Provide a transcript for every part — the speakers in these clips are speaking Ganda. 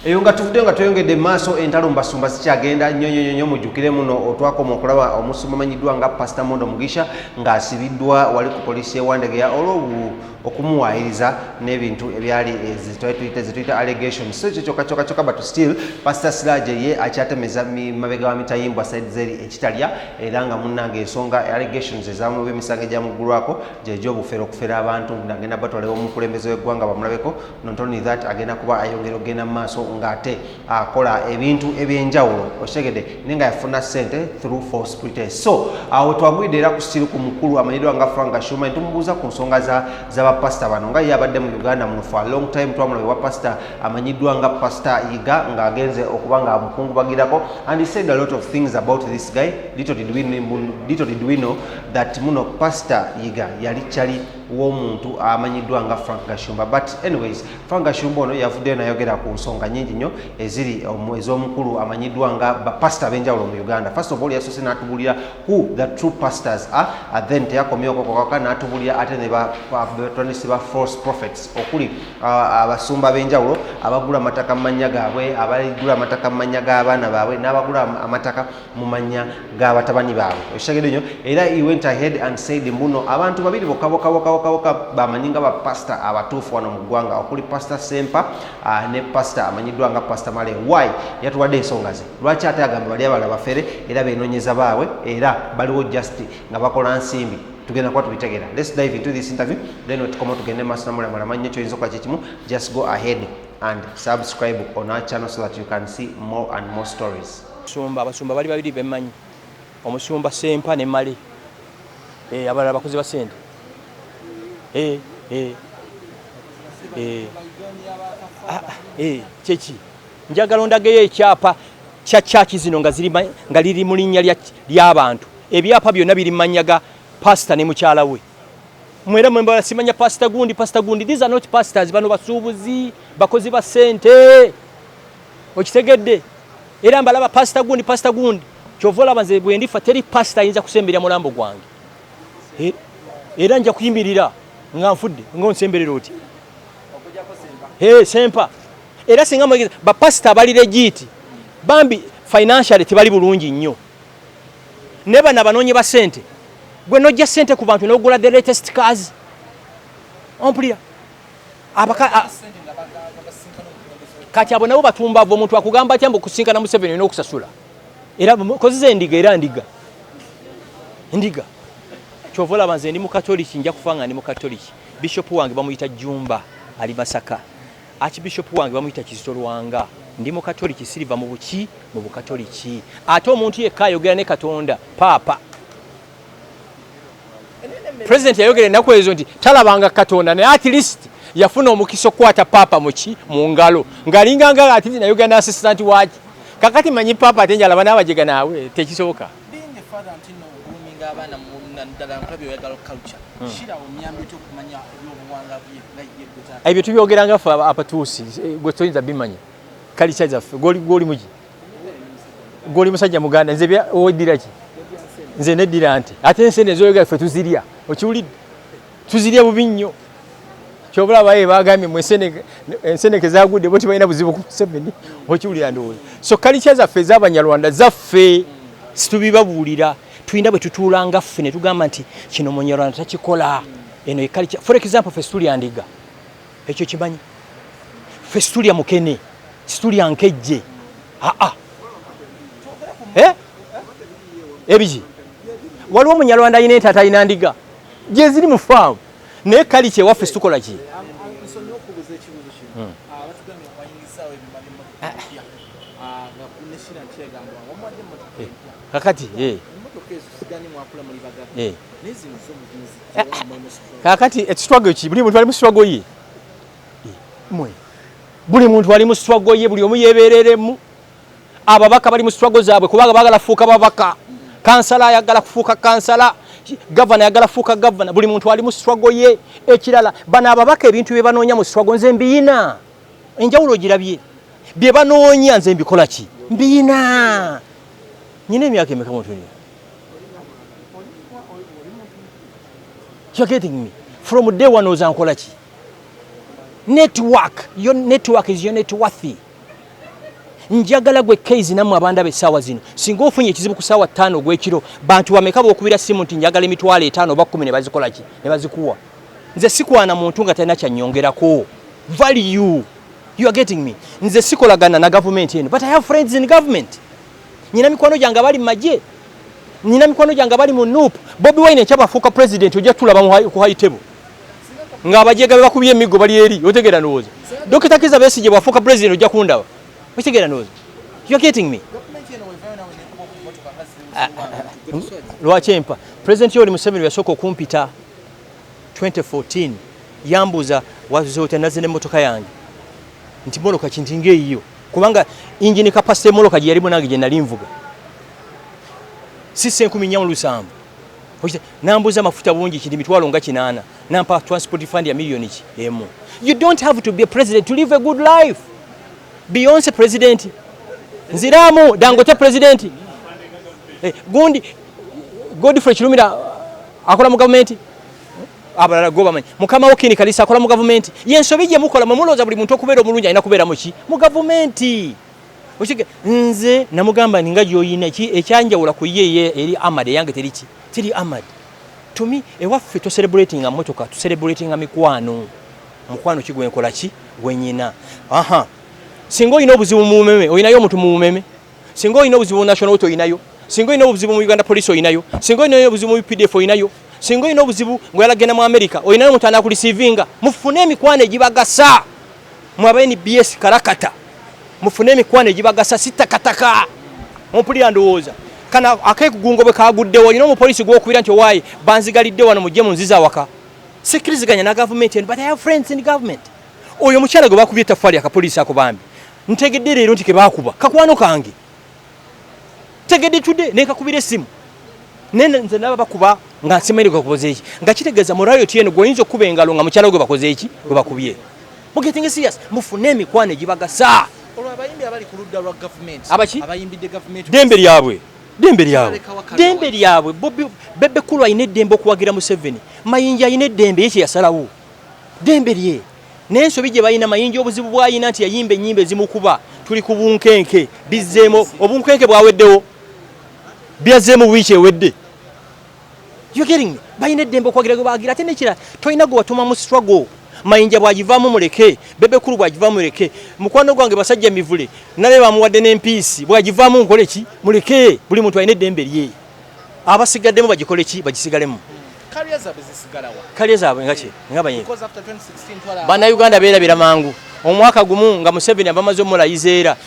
eyo nga tuvudde nga tweyongedde maaso entalo mbasumba sikyagenda nnyo mujjukire muno otwakoma okulaba omusumba amanyiddwa nga Pastor Mondo Mugisha ng'asibiddwa wali ku poliisi y'Ewandegeya okumuwaayiriza n'ebintu ebyali zetuyita allegations so ekyo kyokka but still Pastor Siraje ye akyatemeza mabega wa mitayimbwa side zeri ekitalya era nga munnange ensonga allegations ezamu b'emisango egyamuggulwako gy'egy'obufere okufera abantu ng'agenda batwalewo omukulembeze w'eggwanga bamulabeko not only that agenda kuba ayongera okugenda mu maaso ngate akola ebintu ebyenjawulo oshegede ninga yafuna sente through false pretense so awo twagwidde era kusiru ku mukulu amanyiddwa nga Frank Gashumba ntumubuuza ku nsonga za pastor bano nga yabadde mu Uganda muno for a long time twamulabe wa pastor amanyiddwa nga Pastor Iga ng'agenze okuba nga amukungubagirako and he said a lot of things about this guy. Little did we know that muno Pastor Iga yali chali w'omuntu amanyiddwa nga Frank Gashumba but anyways Frank Gashumba ono yavuddeyo nayogera ku nsonga nnyingi nnyo eziri ez'omukulu amanyiddwa nga bapasita ab'enjawulo mu Uganda. First of all yasoose n'atubulira who the true pastors are and then teyakomyeko kokaka n'atubulira ate ne batandise ba false prophets okuli abasumba ab'enjawulo abagula amataka mu mannya gaabwe abagula amataka mu mannya g'abaana baabwe n'abagula amataka mu mannya g'abatabani baabwe okitegedde nnyo era he went ahead and said mbuno abantu babiri bokaboka bamanyinga ba pastor abatuufu wano mu ggwanga okuli Pastor Sempa ne pastor amanyiddwa nga Pastor Male. Why yatuwadde ensonga ze lwaki ate agamba bali abala bafere era benoonyeza baabwe era baliwo just nga bakola nsimbi tugenda kuba tubitegera. Let's dive into this interview then tukoma tugende maaso namulala manyi kyoyinza okukola kyekimu just go ahead and subscribe on our channel so that you can see more and more stories. Abasumba bali babiri bemanyi omusumba Sempa ne Male abalala bakozi ba sente kyeki njagala ondageyo ekyapa kya church zino nga liri mu linnya ly'abantu ebyapa byonna biri manya ga pastor ne mukyala we mwera mwemba simanya pastor gundi these are not pastors bano basuubuzi bakozi ba sente okitegedde era mbalaba pastor gundi kyovola banze bwe ndifa teri pastor ayinza kusemberera mulambo gwange era nja kuyimirira nga nfudde ngonsemberera oti Sempa era singa mwegeza ba pastor bali legit bambi financially tebali bulungi nnyo neba nabanonye ba sente gwe nojja sente ku bantu n'ogula the latest cars ompulira kati abo nabo batumba abo omuntu akugamba atya mbu kusinkana mu 7 n'okusasula era kozize ndiga kyovola banze ndi mu katoliki nja kufanga ndi mu katoliki bishop wange bamuyita Jumba ali Masaka Archbishop wange bamuyita Kisitolwanga ndi mu katoliki Silva mu bukatoliki ate omuntu yekka ayogera ne Katonda Papa President yayogera ennaku ezo nti talabanga Katonda naye at least yafuna omukisa okukwata Papa mu ngalo ng'alinganga ati nayogera ne assistant waki kakati manyi Papa ate njalaba n'abajega naawe tekisoboka ebyo tubyogeranga ffe abatuusi gwe toyinza bimanya kalicha zaffe goli mugi goli musajja muganda nze oddira ki nze neddira nti ate ensene zoyogera ffe tuzirya okiwulidde tuzirya bubi nnyo kyobula baye bagambye mu enseneke zagudde bo tebalina buzibu ku 7 okiwulira ndowooza so kalicha zaffe ez'abanyarwanda zaffe situbibabuulira tuyinda bwe tutuulanga ffe ne tugamba nti kino munyarwanda takikola eno ekalicha for example ffe situlya ndiga ekyo kimanyi ffe situlya mukene situlya nkejje ebiki waliwo omunyarwanda ayina entaata ayina ndiga gye ziri mu faamu naye kalicha ewaffe situkola ki kakati kakati ekitwago ki buli muntu ali mu struggle ye buli muntu ali mu struggle ye buli omu yebereremu ababaka bali mu struggle zaabwe kubanga bagala fuuka babaka kansala ayagala kufuuka kansala governor ayagala fuuka governor buli muntu ali mu struggle ye ekirala bano ababaka ebintu bye banoonya mu struggle nze mbiyina enjawulo girabye bye banoonya nze mbikola ki mbiyina nyine emyaka emeka muntu ni you're getting me from day one ozankola ki network your network is your net worthy njagala gwe case namwe abanda besawa zino singa ofunye ekizibu ku sawa 5 gwekiro bantu bameka bokubira simu nti njagala emitwalo 5 oba 10 ne bazikola ki ne bazikuwa nze sikwana muntu nga talina kyanyongerako value you are getting me nze sikolagana na government eno but I have friends in government nyina mikwano gyange bali maje nyina mikwano gyange bali mu NUP Bobi Wine kyabafuuka president ojja tulaba ku high table nga abajega bakubye emigo bali eri otegera noza Dr. Kiza Besigye bwafuuka president ojja kundaba otegera noza you are getting me lwachempa president yoli Museveni yasooka okumpita 2014 yambuza wazote nazine motoka yange nti moloka kintinge iyo kubanga engine capacity moloka yali munange je nali nvuga sisi 10 Oje nambuza mafuta bungi kidi mitwalo nga 8 nampa transport fund ya milioni emu. You don't have to be a president to live a good life. Beyonce president. Nziramu Dangote president. Gundi Godfrey Chilumira akola mu government. Abalala government. Mukama okini kalisa akola mu government. Yensobije mukola muloza buli muntu okubeera omulungi alina kubeera mu ki mu government. Oshike nze namugamba ninga yoyina ki ekyanjawula ku yeye eri Amade yange terichi. Tiri Ahmad. To me, ewaffe to celebrating a motoka, to celebrating a mikwano. Mukwano kigwe nkola ki wenyina. Aha. Singo ino obuzibu mu mumeme, oyinayo omuntu mu mumeme. Singo ino obuzibu national auto oyinayo. Singo ino obuzibu mu Uganda police oyinayo. Singo ino obuzibu mu PDF oyinayo. Singo ino obuzibu ngwalagenda mu America oyinayo omuntu anakulisivinga. Mufune emikwano egibagasa. Mwabaini BS karakata. Mufune emikwano egibagasa sitakataka. Ompuli andowooza. Kana akekugungo bwe kaguddewo yino mu police gwo kubira nti why banzigalidde wano mujje munziza waka sekiriziganya na government but I have friends in government oyo mukyala gwe bakubye tafali aka police akubambi ntegedde leero nti ke bakuba kakwano kange tegedde tudde ne kakubire simu nene nze naba bakuba nga nsimaire gwe bakoze iki nga kitegeza morayo tieno goyinzo kuba engalo nga mukyala gwe bakoze iki gwe bakubye mugetinge serious mufune emikwane gibagasa olwabayimbi abali ku ludda lwa government abayimbidde government dembe lyabwe dembe lyabwe bebe kulu ayine dembe okuwagira Museveni mayinja ayine dembe yeki yasalawo dembe lye nensobi gye bayina mayinja obuzibu bwayina nti yayimbe nyimbe zimukuba tuli ku bunkenke bizemo obunkenke bwaweddewo byazemo wiiki ewedde you getting me bayine dembe okuwagira gwe bagira ate nekira toyina gwe watuma mu struggle mayinja bwagivaamu muleke bebe kulu bwagivaamu muleke mukwano gwange basajja mivule nabe bamuwadde n'empiisi bwagivaamu nkole ki muleke buli muntu ayine eddembe lye abasigaddemu bagikole ki bagisigalemu kalya zaabwe nga ki nga bayini bana Uganda beerabira mangu omwaka gumu nga Museveni abamaze omulayiza era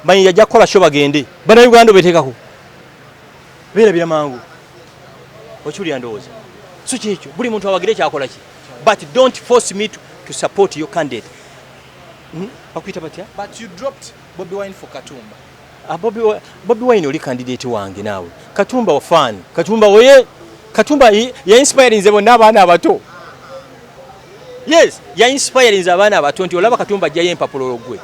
mayinja ajja kukola sho bagende bana Uganda beteekako beerabira mangu okiwulira ndowooza so kyekyo buli muntu awagire kyakola ki but don't force me to support your candidate. But you dropped Bobi Wine for Katumba. Bobi Wine oli candidate wange nawe. Katumba wa fan. Katumba ya inspiring nze bonna abaana abato. Yes, ya inspiring nze abaana abato nti olaba Katumba ajja yempapulolo gwe.